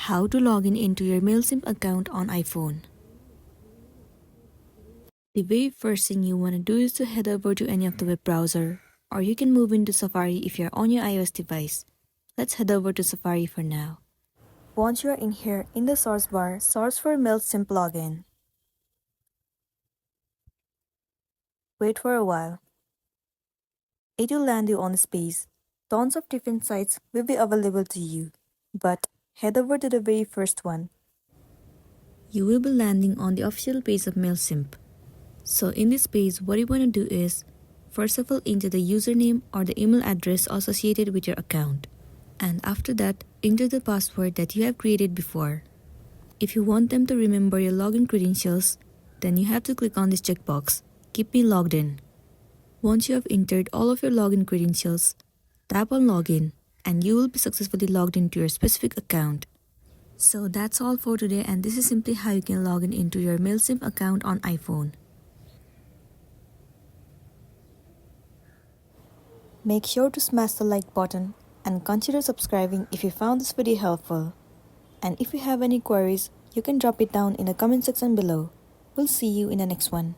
How to log in into your MailChimp account on iPhone. The very first thing you want to do is to head over to any of the web browser, or you can move into Safari if you're on your iOS device. Let's head over to Safari for now. Once you're in here, in the source bar, search for MailChimp login. Wait for a while. It will land you on this page. Tons of different sites will be available to you, but head over to the very first one. You will be landing on the official page of MailChimp. So in this page, what you want to do is, first of all, enter the username or the email address associated with your account. And after that, enter the password that you have created before. If you want them to remember your login credentials, then you have to click on this checkbox, Keep me logged in. Once you have entered all of your login credentials, tap on Login, and you will be successfully logged into your specific account. So that's all for today, and this is simply how you can log in into your MailChimp account on iPhone. Make sure to smash the like button and consider subscribing if you found this video helpful. And if you have any queries, you can drop it down in the comment section below. We'll see you in the next one.